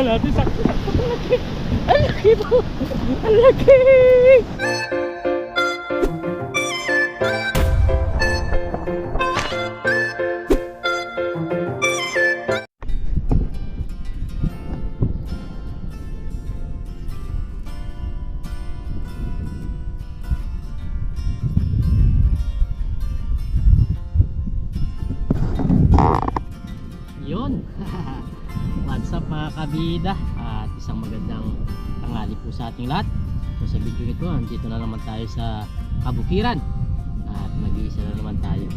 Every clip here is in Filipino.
natin. Sakto. Ang laki. Ang laki po. Ang laki. Yun. What's up mga kabida, at isang magandang tanghali po sa ating lahat. So sa video nito, dito na naman tayo sa Kabukiran at mag-iisa na naman tayo.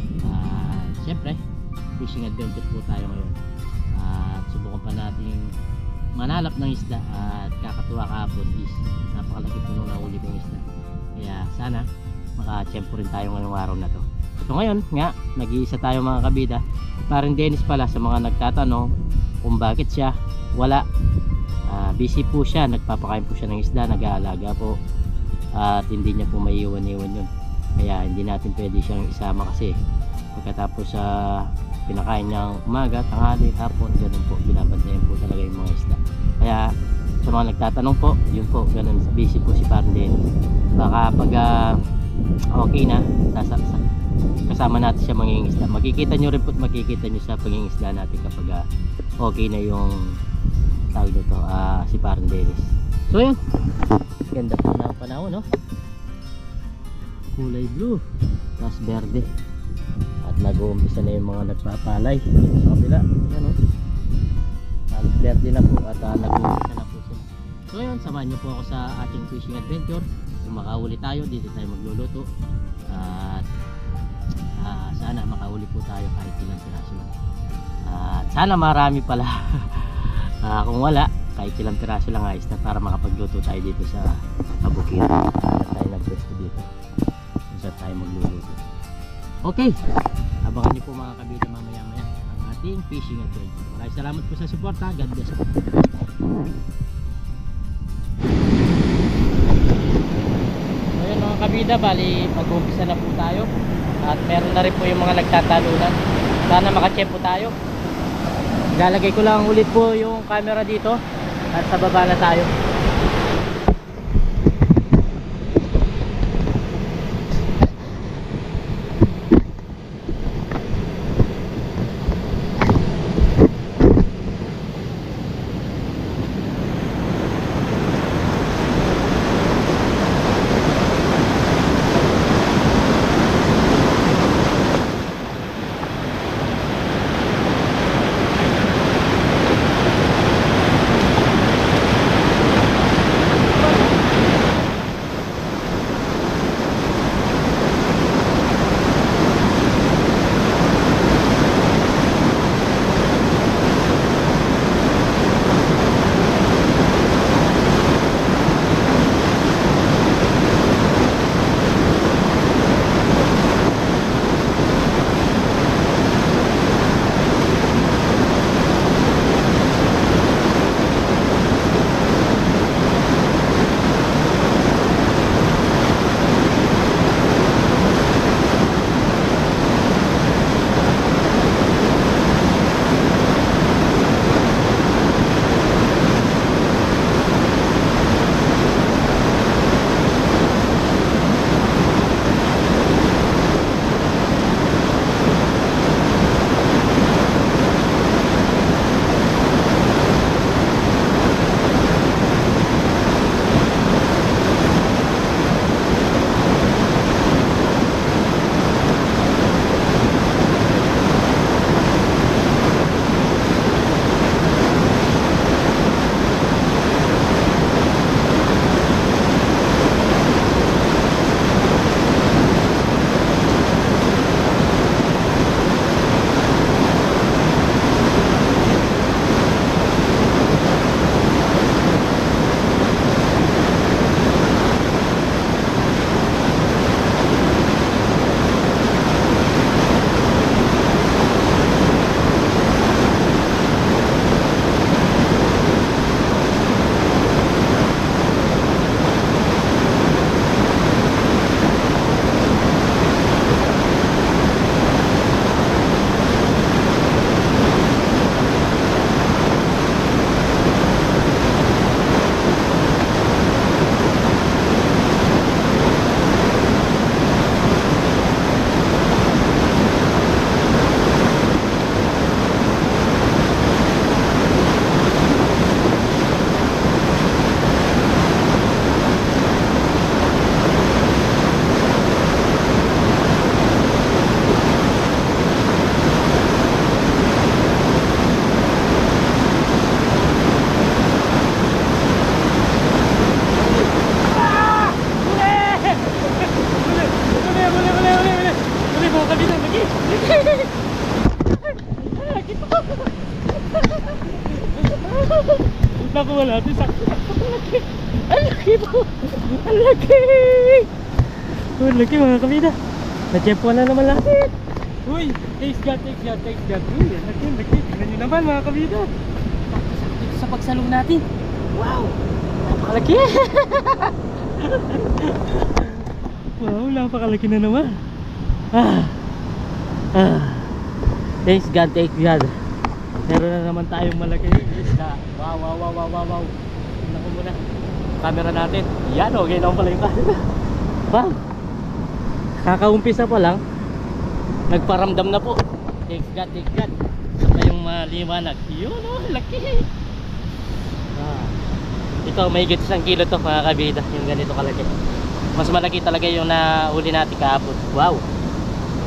Siyempre fishing adventure po tayo ngayon at subukan pa natin manalap ng isda. At kakatuwa kahapon is napakalaki po nung nahuli kong isda, kaya sana makachempo rin tayo ngayong araw na to. So ngayon nga, nag-iisa tayo mga kabida. Parang Dennis pala, sa mga nagtatanong kung bakit siya wala, busy po siya, nagpapakain po siya ng isda, nag-aalaga po at hindi niya po maiiwan-iwan yun, kaya hindi natin pwede siyang isama kasi pagkatapos sa pinakain niyang umaga, tanghali, hapon, ganun po, binabantayan po talaga yung mga isda. Kaya sa mga nagtatanong po, yun po, ganun, busy po si Parang Dennis. Baka pag okay na, kasama natin siya mangingisda. Makikita nyo rin po, makikita nyo sa pangingisda natin kapag okay na yung tawag nito, si Parang Dennis. So yun, ganda po ng panahon, no? Kulay blue, tapos verde, at nag-uumpisa na yung mga nagpapalay dito sa kabila. Yan, no? Halos verde na po at nag-uumpisa na po sila. So yun, samahan nyo po ako sa ating fishing adventure. Kung makahuli tayo, dito tayo magluluto at sana makahuli po tayo kahit ilang piraso lang. At sana marami pala. Kung wala, kahit ilang piraso lang ayos na para makapagluto tayo dito sa Kabukiran. Tayo nagpwesto dito kung saan tayo magluluto. Okay, abangan niyo po mga kabida mamaya maya ang ating fishing adventure. Maraming salamat po sa support, ha. God bless po. So yun mga kabida, bali mag-umpisa na po tayo. At meron na rin po yung mga nagtatalunan. Sana makachempo tayo. Ilalagay ko lang ulit po yung camera dito at sa baba na tayo. sakto. Ang laki! Ang laki po! Ang laki! Ang laki mga kabida. Na-chepo na naman natin. Uy! Thanks God, thanks God, thanks God. Uy, ang laki, ang laki. Tingnan nyo naman mga kabida. Sakto dito sa pagsalong natin. Wow! Napakalaki! Wow, napakalaki na naman. Thanks God, thanks God. Meron na naman tayong malaki isda. Wow, wow, wow, wow, wow, wow. Tingnan ko muna camera natin. Yan, okay naman pala yung camera. Wow, kakaumpisa pa lang nagparamdam na po. Thanks God, thanks God. Isa pa yung maliwanag. Yun, oh, laki. Ito, may higit 1 kilo to mga kabida. Yung ganito kalaki. Mas malaki talaga yung nahuli natin kahapon. Wow.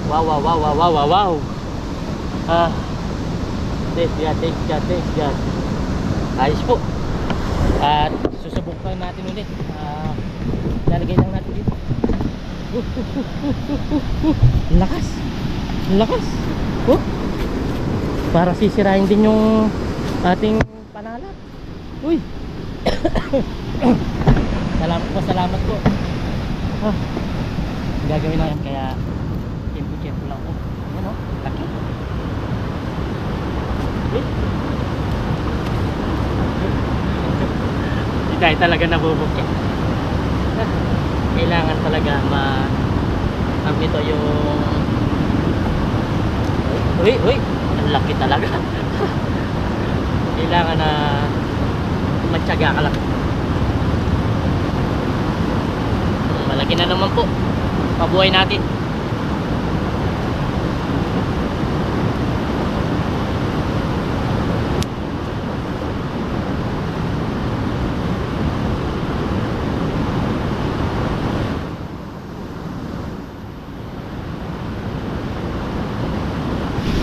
Wow, wow, wow, wow, wow, wow, wow. Thanks God, thanks God, thanks God. Ayos po. At susubukan natin ulit. Lalagay lang natin dito. Lakas. Lakas. Para sisirain din yung ating panala. Uy. Salamat po. Gagawin natin kaya tempo lang po. Ayan o, laki. Hindi tayo talaga nabubukit. Kailangan talaga nito yung uy, ang laki talaga. Kailangan na matyaga ka lang. Malaki na naman po. Pabuhay natin.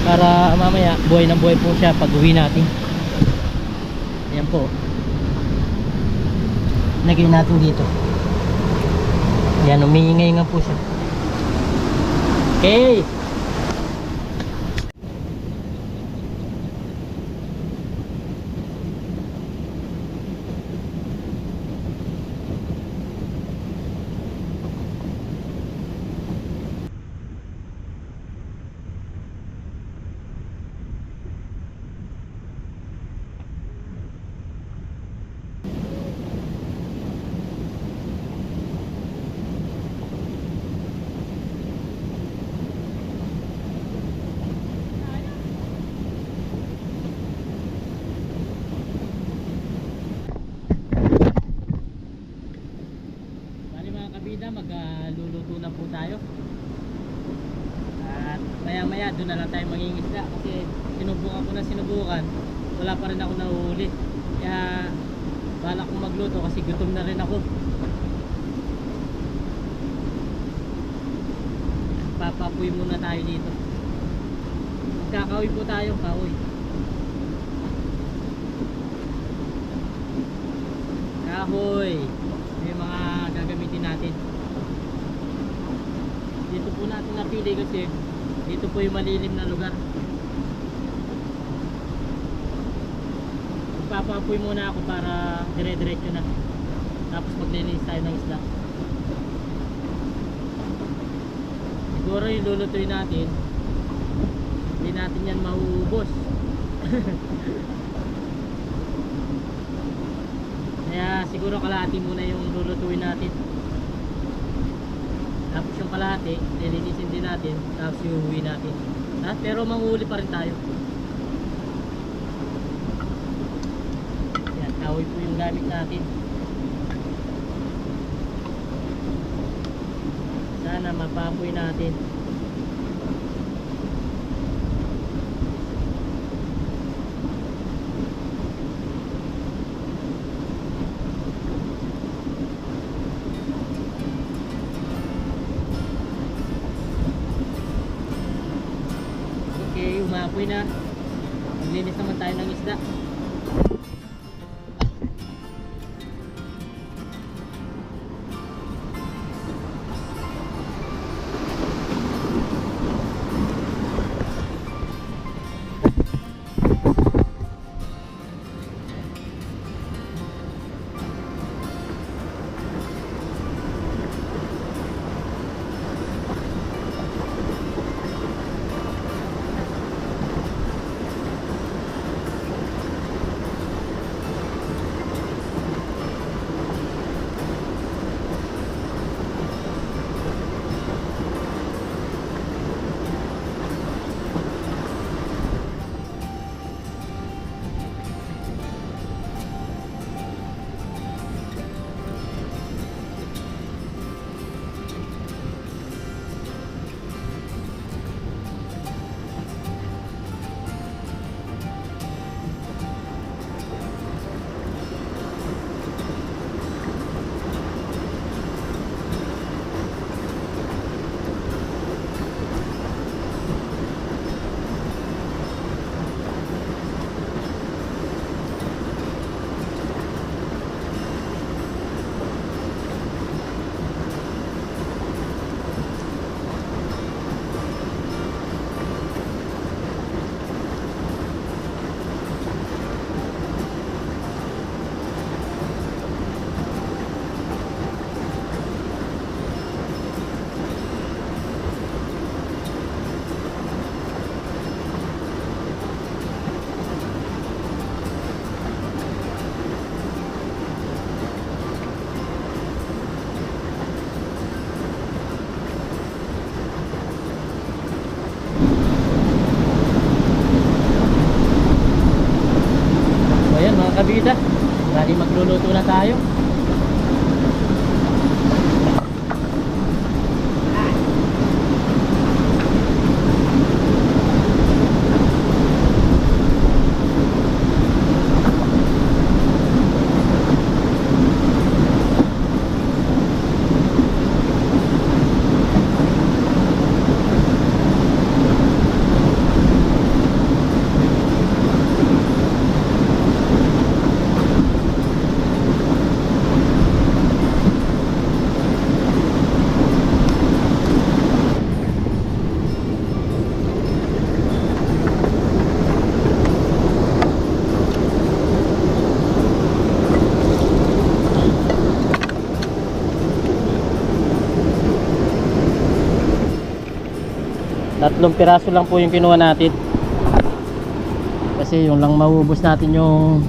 Para mamaya buhay ng buhay po siya pag uwi natin. Ayan po. Lagay natin dito. Ayan, umiingay nga po siya. Okay. Magluluto na po tayo. At maya doon na lang tayo mangingisda kasi sinubukan wala pa rin ako nahuhuli, kaya bala kong magluto kasi gutom na rin ako. Papapuy muna tayo dito. Magkakahoy po tayo, kahoy. Kahoy may mga gagamitin natin. Dito po natin napili kasi dito po yung malilim na lugar. Magpapapoy muna ako para dire-diretso na. Tapos maglilinis tayo ng isda. Siguro yung lulutuin natin, hindi natin yan mauubos. Kaya siguro kalahati muna yung lulutuin natin. Tapos yung kalahati, nilinisin din natin. Tapos iuwi natin. Pero manghuli pa rin tayo. Yan, kahoy po yung gamit natin. Sana mapapoy natin. Umapoy na. Maglinis naman tayo ng isda. Magluluto na tayo. Tatlong piraso lang po yung kinuha natin kasi yung lang maubos natin yung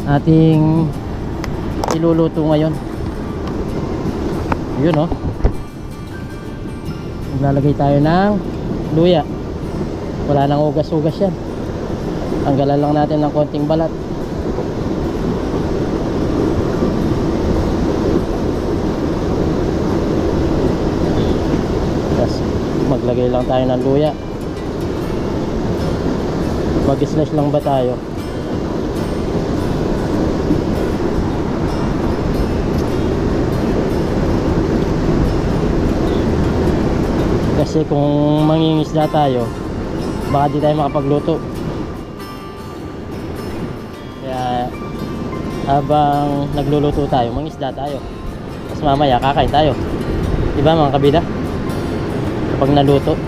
ating iluluto ngayon. Yun oh, maglalagay tayo ng luya. Wala nang ugas-ugas yan, tanggalan lang natin ng konting balat. Maglagay lang tayo ng luya. Mag-slice lang ba tayo? Kasi kung mangingisda tayo, baka di tayo makapagluto. Kaya habang nagluluto tayo, mangisda tayo. Tapos mamaya kakain tayo. Diba mga kabida? Pag naluto,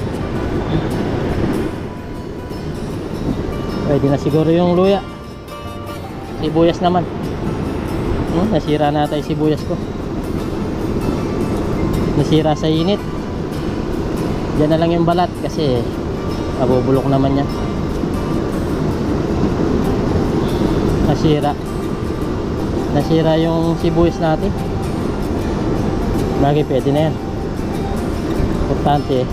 pwede na siguro yung luya. Sibuyas naman, nasira na tayo sibuyas ko. Nasira sa init. Diyan na lang yung balat kasi nabubulok naman yan. Nasira yung sibuyas natin. Lagi pwede na yan. Importante,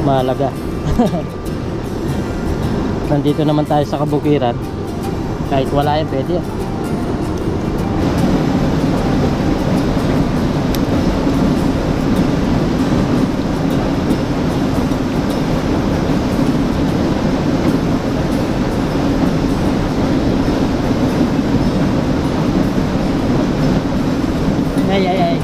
mahalaga. Nandito naman tayo sa kabukiran, kahit wala yan pwede yan. Ay.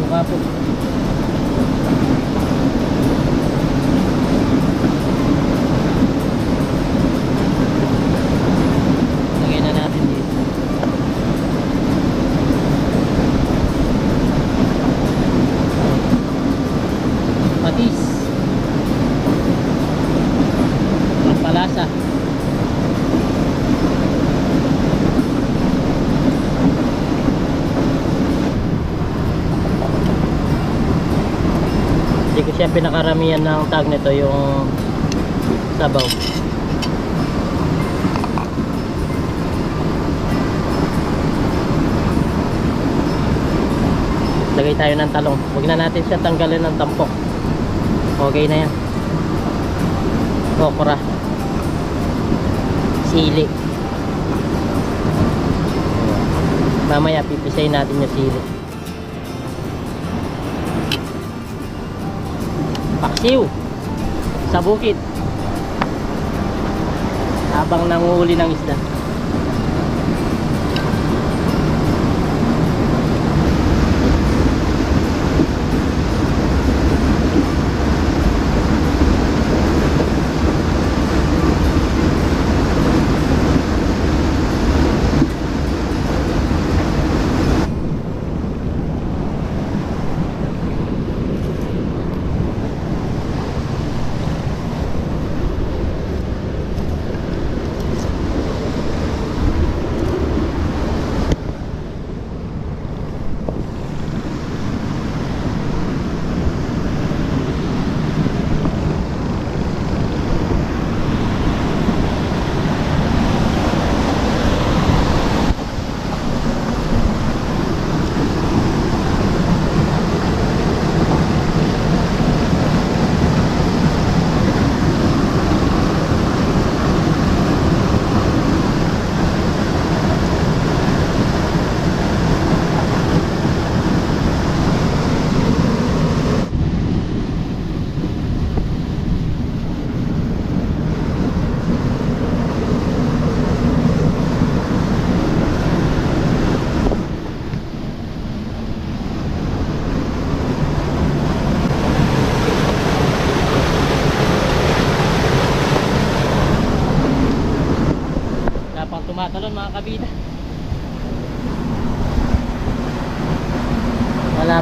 Suka po. Lagay na natin dito. Patis. Palasa. Hindi ko siya pinakaramihan ng tag nito yung sabaw. Lagay tayo ng talong. Huwag na natin siya tanggalin ng tampok. Okay na yan. Okra, sili. Mamaya pipisayin natin yung sili. Paksiw sa bukid habang nanguhuli ng isda.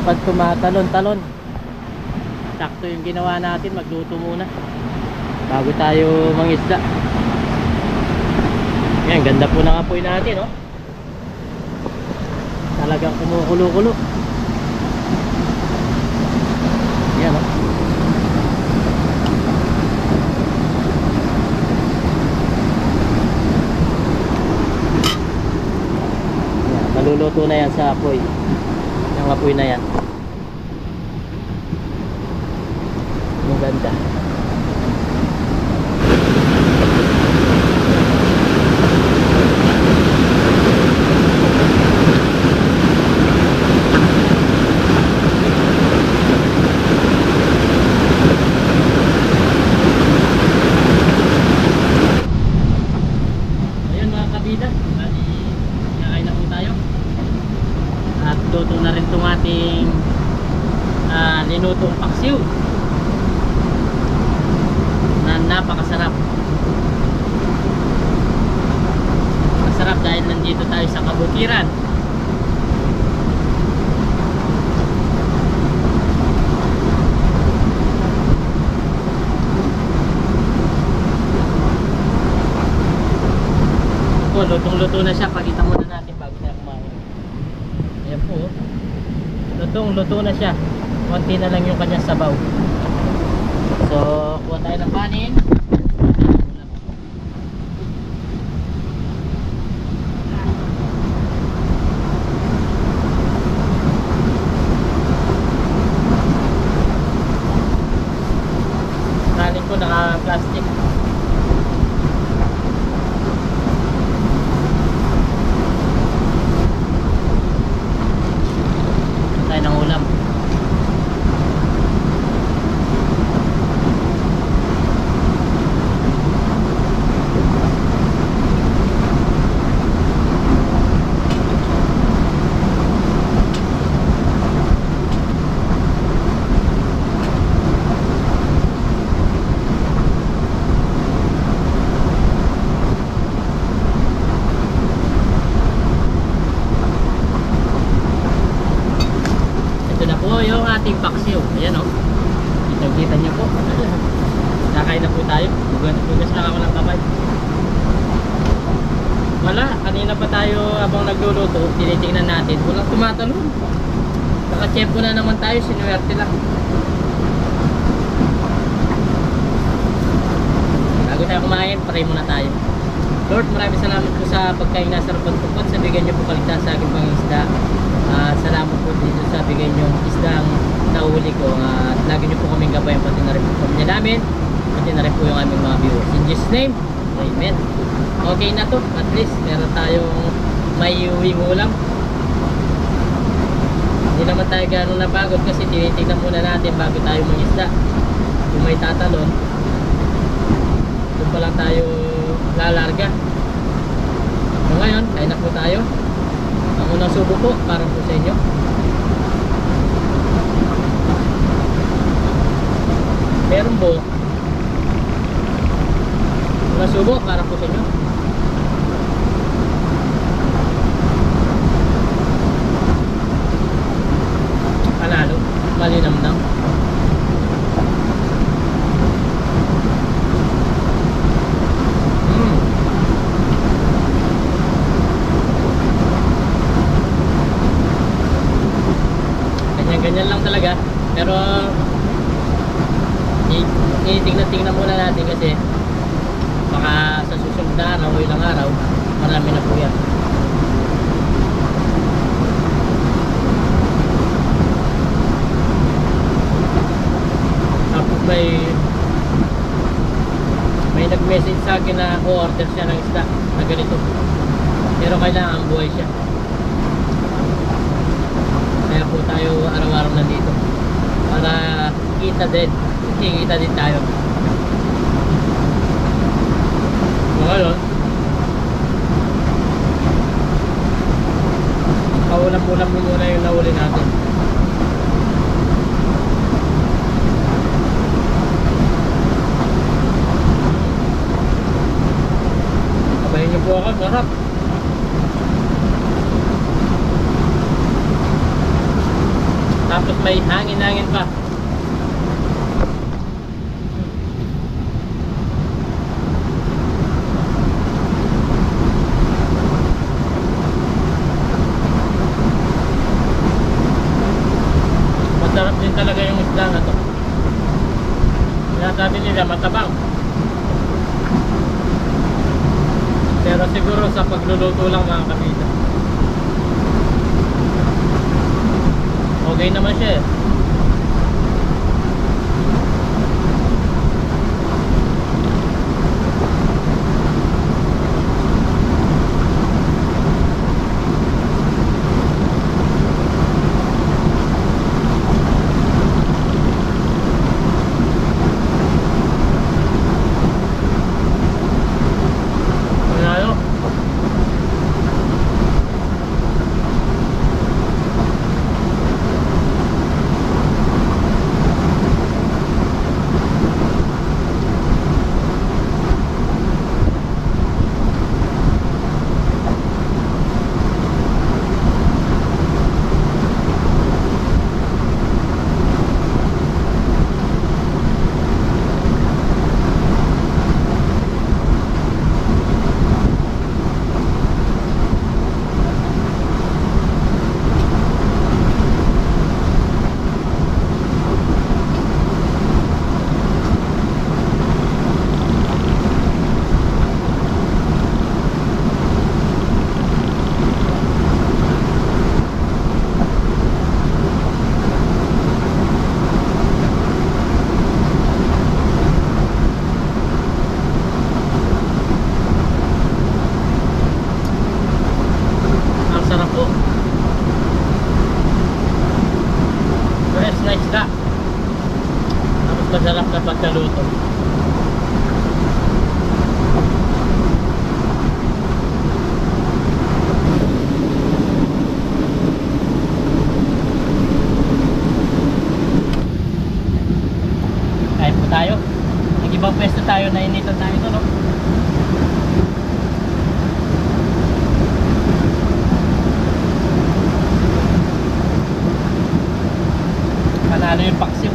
dapat tumatalon-talon. Sakto yung ginawa natin, magluto muna bago tayo mangisda. Yan, ganda po ng apoy natin, oh. Talagang kumukulo-kulo. Yan, oh. Yan, maluluto na yan sa apoy. Yung apoy na yan. Maganda. Ayun mga kabida, bali kakain na po tayo. At luto na rin itong ating linutong paksiw na napakasarap. Masarap dahil nandito tayo sa Kabukiran. Lutong-luto na siya. Pakita muna natin bago tayo kumain. Ayan po. Lutong-luto na siya. Konti na lang yung kanyang sabaw. So, kuha tayo ng kanin. Kanin ko naka-plastic. Tayo ng ulam. Ito na po yung ating paksiw. Ayan, oh. Kita niyo po. Kakain na po tayo. Bugas lang ako ng kamay. Wala, kanina pa tayo habang nagluluto, tinitingnan natin. Walang tumatalon. Naka-chempo na naman tayo, sinuwerte lang. Bago tayo kumain, pray muna tayo. Lord, maraming salamat po sa pagkain nasa sarapan po. Sa bigyan niyo po kaligtas sa aking pangisda. Salamat po dito sa bigay niyo isdang nahuli ko. At lagi niyo po kaming gabayan, pati na rin po pamilya namin, pati na rin po yung aming mga viewers. In Jesus' name, amen. Okay na to, at least meron tayong may uwing ulam. Hindi naman tayo gano'ng napagod kasi tinitignan muna natin bago tayo mangisda. Kung may tatalon, doon pa lang tayo lalarga. So ngayon, kain na po tayo. Ang unang subo po, para po sa inyo. Meron po. Unang subo, para po sa inyo. Panalo, malinamnam. Ganyan lang talaga, pero tingnan muna natin kasi baka sa susunod na araw o ilang araw marami na po yan. Tapos may nag-message sa akin na o-order siya ng isda na ganito, pero kailangan buhay siya. Kaya po tayo araw-araw nandito para kita din tayo. Ngayon, paulam-ulam muna yung nahuli natin. Kabayan niyo po ako, sarap. Tapos may hangin-hangin pa. Masarap din talaga yung isda na to. Sinasabi nila matabang. Pero siguro sa pagluluto lang mga kabida. Okay naman siya eh. Ano? Ang sarap po. Fresh na isda. Tapos masarap na pagkaluto. Kain po tayo. Nag-ibang pwesto tayo, nainitan tayo ito, no? Panalo yung paksiw.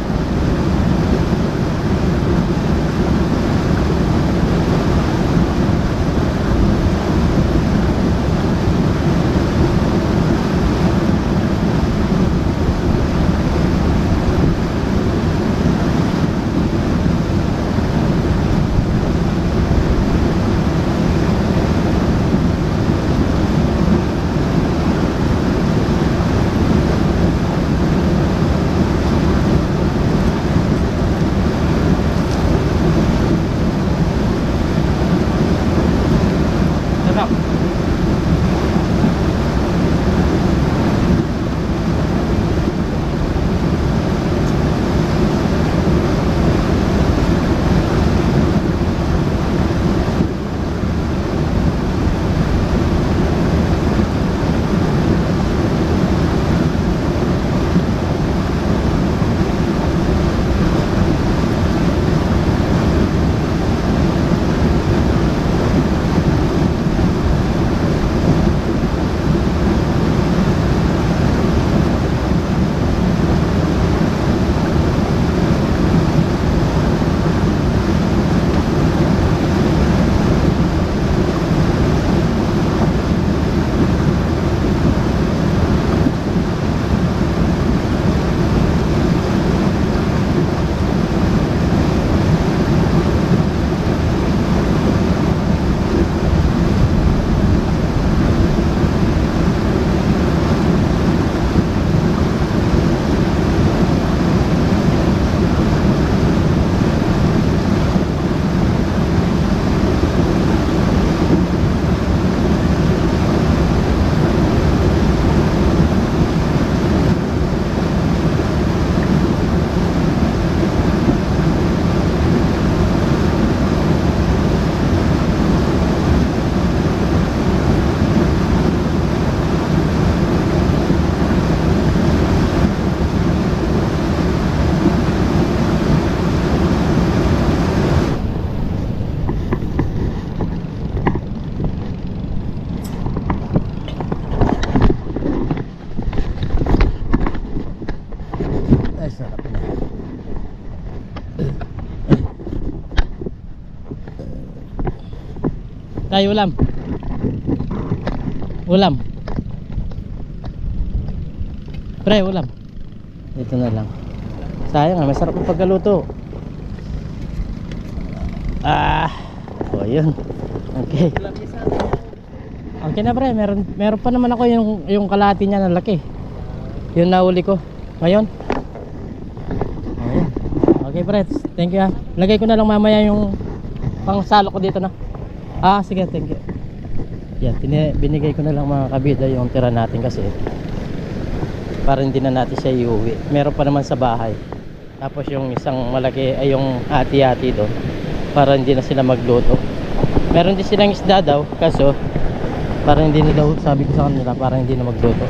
Tayo ulam. Ulam. Pre, ulam. Ito na lang. Sayang, masarap ang pagkaluto. Oh, yun. Okay. Okay na pre, meron pa naman ako yung kalahati niya na laki. Yung nahuli ko ngayon. Ayan. Okay pre, thank you ha. Lagay ko na lang mamaya yung pangsalo ko dito na. Sige, thank you. Yan, binigay ko na lang mga kabida yung tira natin kasi para hindi na natin siya iuwi. Meron pa naman sa bahay. Tapos yung isang malaki ay yung hati-hati doon para hindi na sila magluto. Meron din silang isda daw kaso para hindi na daw, sabi ko sa kanila, para hindi na magluto.